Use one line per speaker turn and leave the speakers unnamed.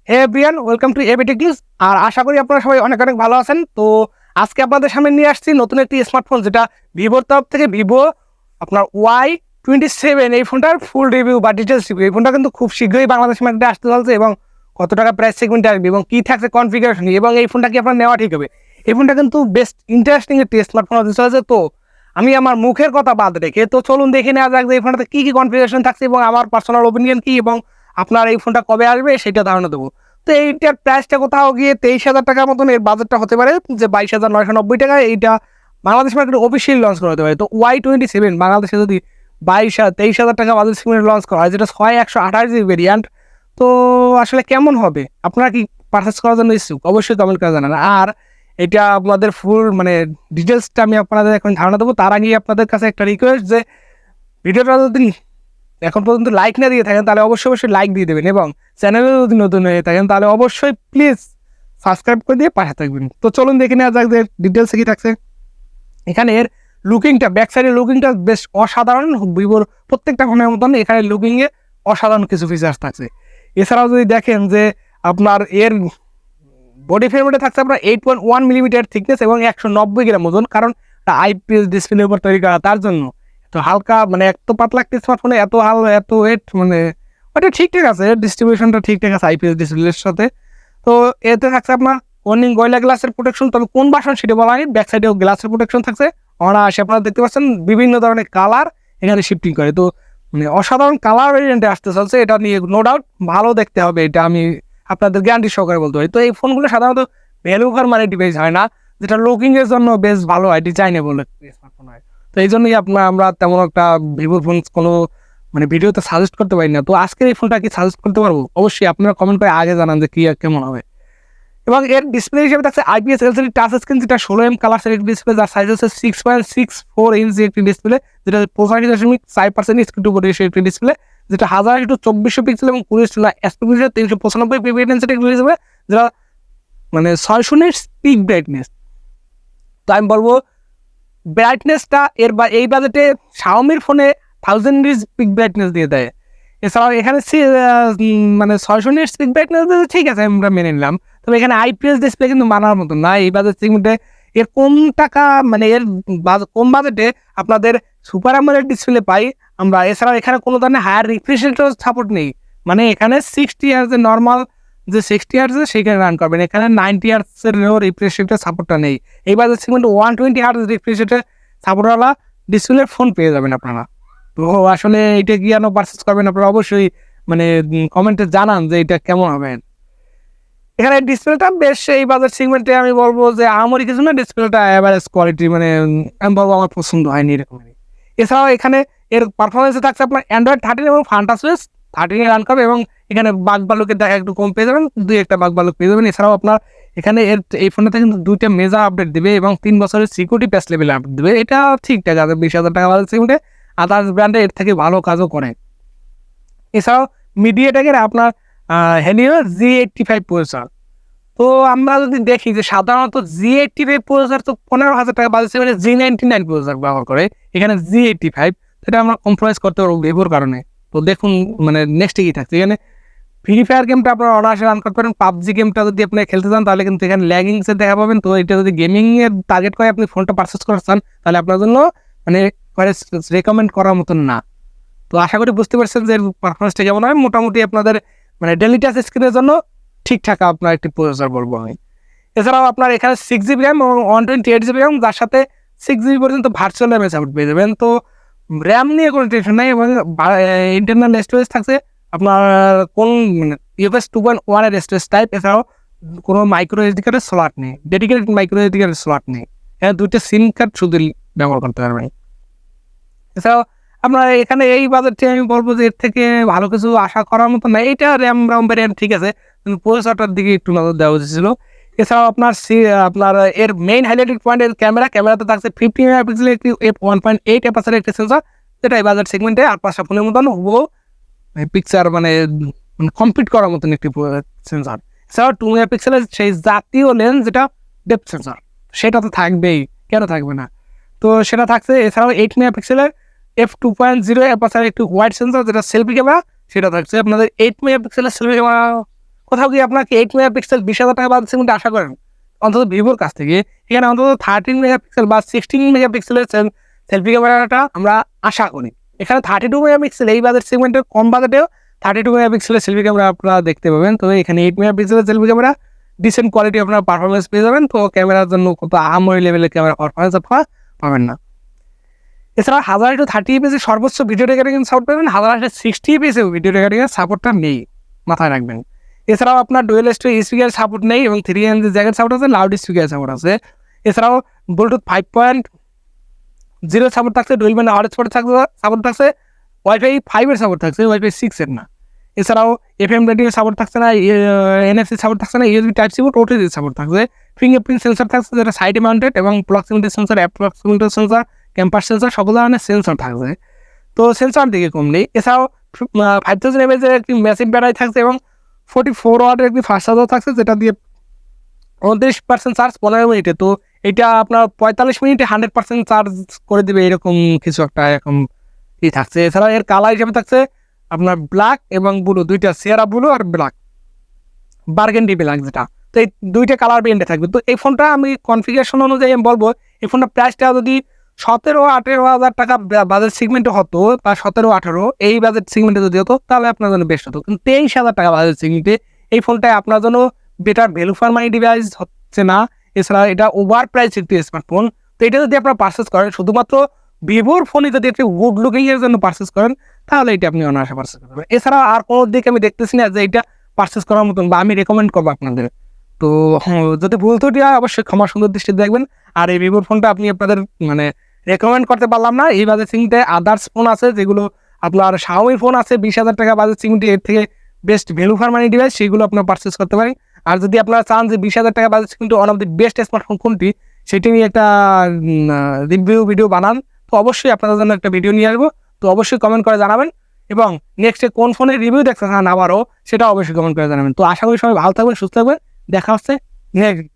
Hey everyone, welcome to ABTechnews। আর আশা করি আপনারা সবাই অনেক অনেক ভালো আছেন। তো আজকে আপনাদের সামনে নিয়ে আসছি নতুন একটি স্মার্টফোন, যেটা ভিভোর তরফ থেকে ভিভো আপনার Y27 এই ফোনটার ফুল রিভিউ বা ডিটেলস রিভিউ। এই ফোনটা কিন্তু খুব শীঘ্রই বাংলাদেশ মার্কেটে আসতে চলছে এবং কত টাকা প্রাইস সেগমেন্টে আসবে এবং কী থাকছে কনফিগারেশন এবং এই ফোনটা কি আপনার নেওয়া ঠিক হবে। এই ফোনটা কিন্তু বেস্ট ইন্টারেস্টিং একটি স্মার্টফোন হতে চলেছে। তো আমি আমার মুখের কথা বাদ রেখে তো চলুন দেখে নেওয়া যাক যে এই ফোনটাতে কী কী কনফিগারেশন থাকছে এবং আমার পার্সোনাল ওপিনিয়ন কী এবং আপনার এই ফোনটা কবে আসবে সেটা ধারণা দেবো। তো এইটার প্রাইসটা কোথাও গিয়ে 23,000 টাকার মতন এর বাজেটটা হতে পারে, যে 22,990 টাকা এইটা বাংলাদেশ মার্কেটে অফিসিয়ালি লঞ্চ করা হতে পারে। তো Y27 বাংলাদেশে যদি 23,000 টাকা বাজেট সেগমেন্টে লঞ্চ করা হয়, যেটা 128GB ভেরিয়ান্ট, তো আসলে কেমন হবে? আপনারা কি পারচেস করার জন্য ইচ্ছুক? অবশ্যই কমেন্ট করে জানান। আর এটা আপনাদের ফুল ডিটেলসটা আমি আপনাদের এখন ধারণা দেবো। তার আগে আপনাদের কাছে একটা রিকোয়েস্ট, যে ভিডিওটা যদি এখন পর্যন্ত লাইক না দিয়ে থাকেন তাহলে অবশ্যই লাইক দিয়ে দেবেন এবং চ্যানেলে যদি নতুন হয়ে থাকেন তাহলে অবশ্যই প্লিজ সাবস্ক্রাইব করে দিয়ে পাশে থাকবেন। তো চলুন দেখে নেওয়া যাক যে ডিটেলসে কী থাকছে। এখানে এর লুকিংটা, ব্যাক সাইডের লুকিংটা বেশ অসাধারণ। ভিভোর প্রত্যেকটা ফোনের মতন এখানে লুকিংয়ে অসাধারণ কিছু ফিচার্স থাকছে। এছাড়াও যদি দেখেন যে আপনার এর বডি ফ্রেমটা থাকছে আপনার 8.1 মিলিমিটার থিকনেস এবং 190 গ্রাম ওজন, কারণ IPS ডিসপ্লের উপর তৈরি করা, তার জন্য তো হালকা এত পাতলা একটা স্মার্টফোনে এত এত ওয়েট ওটা ঠিকঠাক আছে, ডিস্ট্রিবিউশনটা ঠিকঠাক আছে IPS ডিসপ্লের সাথে। তো এতে থাকছে আপনার ওয়ার্নিং গয়লা গ্লাসের প্রোটেকশন, তবে কোন ভার্সন সেটা বলা হয়নি। ব্যাক সাইডেও গ্লাসের প্রোটেকশন থাকছে। অনায়াসে আপনারা দেখতে পাচ্ছেন বিভিন্ন ধরনের কালার এখানে শিফটিং করে। তো অসাধারণ কালার ভেরিয়েন্টে আসতে চলছে, এটা নিয়ে নো ডাউট ভালো দেখতে হবে, এটা আমি আপনাদের গ্যারান্টি সহকারে বলতে পারি। তো এই ফোনগুলো সাধারণত ভ্যালু ফর মানি ডিভাইস হয় না, যেটা লুকিংয়ের জন্য বেশ ভালো হয়, ডিজাইনেবল স্মার্টফোন হয়। তো এই জন্যই আমরা তেমন একটা ভিভোর ফোন কোনো ভিডিওতে সাজেস্ট করতে পারি না। তো আজকের এই ফোনটা কি সাজেস্ট করতে পারবো? অবশ্যই আপনারা কমেন্ট করে আগে জানান যে কি কেমন হবে। এবং এর ডিসপ্লে হিসেবে থাকছে IPS LCD টাচ স্ক্রিন, যেটা 16 কালার একটি ডিসপ্লে, যার সাইজ হচ্ছে 6.64 ইঞ্চি একটি ডিসপ্লে, যেটা 65.5% স্ক্রিন টু বডি রেশিও একটি ডিসপ্লে, যেটা 1000x2400 পিক্সেল এবং 395 পিপি ডেনসিটি হিসেবে, যেটা 600 নিটস পিক ব্রাইটনেস। তো আমি বলবো ব্রাইটনেসটা এই বাজেটে শাওমির ফোনে 1000 নিটস পিক ব্রাইটনেস দিয়ে দেয়। এছাড়াও এখানে 600 নিটস পিক ব্রাইটনেস ঠিক আছে, আমরা মেনে নিলাম। তবে এখানে IPS ডিসপ্লে কিন্তু মানার মতো না এই বাজেট সেগমেন্টে। এর কম টাকা এর কম বাজেটে আপনাদের সুপার অ্যামোলেড ডিসপ্লে পাই আমরা। এছাড়াও এখানে কোনো ধরনের হায়ার রিফ্রেশ রেটও সাপোর্ট নেই, এখানে 60 হার্টজের নর্মাল যে 60 হার্টজে সেইখানে রান করবেন, এখানে 90 হার্টজের রিফ্রেশ রেটের সাপোর্টটা নেই। এই বাজেট সেগমেন্টে 120 হার্টজ রিফ্রেশ রেটের সাপোর্টওয়ালা ডিসপ্লের ফোন পেয়ে যাবেন আপনারা। তো আসলে এটা কি পারচেস করবেন আপনারা? অবশ্যই কমেন্টে জানান যে এটা কেমন হবে। এখানে ডিসপ্লেটা বেশ এই বাজেট সেগমেন্টে আমি বলবো যে আমারই কিছু না, ডিসপ্লেটা অ্যাভারেজ কোয়ালিটি, আমি বলবো আমার পছন্দ হয়নি এরকমই। এছাড়াও এখানে এর পারফরমেন্সে থাকছে আপনার Android 13 এবং FunTouchOS 13 রান করবে এবং এখানে বাগ বালুকের দেখা একটু কম পেয়ে যাবেন, 2-1টা বাগ বালুক পেয়ে যাবেন। এছাড়াও আপনার এখানে এই ফোনটাতে কিন্তু 2টা মেজর আপডেট দেবে এবং 3 বছরের সিকিউরিটি প্যাচ লেভেলে আপডেট দেবে। এটা ঠিকঠাক আছে 20,000 টাকা বাজেট সেগমেন্টে। আদার্স ব্র্যান্ডে এর থেকে ভালো কাজও করে। এছাড়াও মিডিয়াটেকের আপনার হেলিও G85 প্রসেসর। তো আমরা যদি দেখি যে সাধারণত G85 প্রসেসর তো 15,000 টাকা বাজেট সেগমেন্টে G99 প্রসেসর ব্যবহার করে, এখানে G85, সেটা আমরা কম্প্রোমাইজ করতে পারবো ভিভোর কারণে। তো দেখুন নেক্সটে কি থাকছে। এখানে ফ্রি ফায়ার গেমটা আপনারা অনায়াসে রান করতে পারেন। পাবজি গেমটা যদি আপনি খেলতে চান তাহলে কিন্তু এখানে ল্যাগিংসে দেখা পাবেন। তো এটা যদি গেমিংয়ের টার্গেট করে আপনি ফোনটা পারচেস করতে চান তাহলে আপনার জন্য রেকমেন্ড করার মতন না। তো আশা করি বুঝতে পারছেন যে পারফরমেন্সটা কেমন হয়। মোটামুটি আপনাদের ডেইলি টাচ স্ক্রিনের জন্য ঠিকঠাক আপনার একটি প্রসেসর বলবো আমি। এছাড়াও আপনার এখানে 6GB র্যাম এবং 128GB র্যাম, যার সাথে 6GB পর্যন্ত ভার্চুয়াল র্যামে সাপোর্ট পেয়ে যাবেন। তো র্যাম নিয়ে কোনো টেনশন নেই এবং ইন্টারনাল স্টোরেজ থাকছে আপনার কোন UFS 2.1 এর স্টোরেজ টাইপ। এছাড়াও কোনো মাইক্রো SD কার্ডের স্লট নেই, ডেডিকেটেড মাইক্রো SD কার্ডের স্লট নেই। এখানে 2টা সিম কার্ড শুধু ব্যবহার করতে পারবেন। এছাড়াও আপনার এখানে এই বাজেটে আমি বলবো যে এর থেকে ভালো কিছু আশা করার মতো না। এইটা র্যাম ভ্যারিয়েন্ট ঠিক আছে, কিন্তু প্রসেসরটার দিকে একটু নজর দেওয়া উচিত ছিল। এছাড়াও আপনার এর মেইন হাইলাইটেড পয়েন্ট এর ক্যামেরাতে থাকছে 50 মেগাপিক্সেলের একটি 1.8 অ্যাপারচারের একটি সেন্সর, যেটা এই বাজেট সেগমেন্টে আর 5টা ফোনের মতন হুবহু পিকচার কমপ্লিট করার মতন একটি সেন্সর। এছাড়াও 2 মেগাপিক্সেলের সেই জাতীয় লেন্স, যেটা ডেপথ সেন্সর, সেটা তো থাকবেই, কেন থাকবে না? তো সেটা থাকছে। এছাড়াও 8 মেগাপিক্সেলের f2.0 অ্যাপারচারের একটি ওয়াইড সেন্সর, যেটা সেলফি ক্যামেরা, সেটা থাকছে। আপনাদের 8 মেগাপিক্সেলের সেলফি ক্যামেরা কোথাও কি আপনাকে 8 মেগাপিক্সেল 20,000 টাকা বাজেট সেগমেন্টে আশা করেন অন্তত ভিভোর কাছ থেকে? এখানে অন্তত 13 মেগাপিক্সেল বা 16 মেগাপিক্সেলের সেলফি ক্যামেরাটা আমরা আশা করি। এখানে 32 মেগাপিক্সেল এই বাজেট সেগমেন্টের কম বাজেটেও 32 মেগাপিক্সেলের সেলফি ক্যামেরা আপনারা দেখতে পাবেন। তো এখানে 8 মেগাপিক্সেলের সেলফি ক্যামেরা ডিসেন্ট কোয়ালিটি আপনারা পারফরমেন্স পেয়ে যাবেন। তো ক্যামেরার জন্য কত আহামরি লেভেলের ক্যামেরা পারফরমেন্স আপনারা পাবেন না। এছাড়া 1080 FPS সর্বোচ্চ ভিডিও রেকর্ডিং সাপোর্ট পাবেন, 1060 FPS ভিডিও রেকর্ডিং সাপোর্টটা নেই, মাথায় রাখবেন। এছাড়াও আপনার ডুয়েল স্পিকার সাপোর্ট নেই এবং 3 MP জ্যাকেট সাপোর্ট আছে, লাউড স্পিকার সাপোর্ট আছে। এছাড়াও ব্লুটুথ 5.0 সাপোর্ট থাকছে, ডুয়েল ব্যান্ড হটস্পট সাপোর্ট থাকছে, ওয়াইফাই 5 এর সাপোর্ট থাকছে, ওয়াইফাই 6 এর না। এছাড়াও FM রেডিও সাপোর্ট থাকছে না, NFC সাপোর্ট থাকছে না, USB type C port, OTG support থাকছে, ফিঙ্গারপ্রিন্ট সেন্সর থাকছে যেটা সাইডে মাউন্টেড এবং proximity sensor, proximity sensor, compass sensor, সকল ধরনের সেন্সর থাকছে। তো সেন্সর দিকে কম নেই। এছাড়াও 5000 mAh এর একটি ম্যাসিভ ব্যাটারি থাকছে এবং 44 ওয়াটের একটি ফাস্ট চার্জার থাকছে, যেটা দিয়ে 29% চার্জ 15 মিনিটে। তো এটা আপনার 45 মিনিটে 100% চার্জ করে দেবে, এরকম কিছু একটা এরকম থাকছে। এছাড়াও এর কালার হিসেবে থাকছে আপনার ব্ল্যাক এবং ব্লু, দুইটা সিয়ারা ব্লু আর ব্ল্যাক, বার্গেন্ডি ব্ল্যাক যেটা। তো এই দুইটা কালার ব্যান্ডে থাকবে। তো এই ফোনটা আমি কনফিগারেশন অনুযায়ী আমি বলবো এই ফোনটা প্রাইসটা যদি 17-18 হাজার টাকা বাজেট সেগমেন্টে হতো বা 17-18 এই বাজেট সেগমেন্টে যদি হতো তাহলে আপনার জন্য বেস্ট হতো। কিন্তু 23,000 টাকা বাজেট সেগমেন্টে এই ফোনটাই আপনার জন্য better value for money device হচ্ছে না। এছাড়া এটা ওভার প্রাইস একটি স্মার্টফোন। তো এটা যদি আপনারা পারচেস করেন শুধুমাত্র ভিভোর ফোনে যদি একটি গুড লুকিং এর জন্য পারচেস করেন তাহলে এটা আপনি অনায়াসে পারচেস করতে পারবেন। এছাড়া আর কোনো দিকে আমি দেখতেছি না যে এটা পারচেস করার মতন বা আমি রেকমেন্ড করবো আপনাদের। তো যদি ভুল ত্রুটি হয় অবশ্যই ক্ষমা সুন্দর দৃষ্টিতে দেখবেন। আর এই ভিভোর ফোনটা আপনি আপনাদের মানে রেকমেন্ড করতে পারলাম না। এই বাজেট সিংতে আদার্স ফোন আছে যেগুলো আপনার শাওমি ফোন আছে 20,000 টাকা বাজেট সিংটি, এর থেকে best value for money device, সেগুলো আপনার পারচেস করতে পারেন। আর যদি আপনারা চান যে 20,000 টাকা বাজেট কিন্তু one of the best smartphone কোনটি সেটি নিয়ে একটা রিভিউ ভিডিও বানান, তো অবশ্যই আপনাদের জন্য একটা ভিডিও নিয়ে আসবো। তো অবশ্যই কমেন্ট করে জানাবেন এবং নেক্সটে কোন ফোনের রিভিউ দেখতে চান আবারও সেটা অবশ্যই কমেন্ট করে জানাবেন। তো আশা করি সবাই ভালো থাকবেন, সুস্থ থাকবেন, দেখা হচ্ছে নেক্সট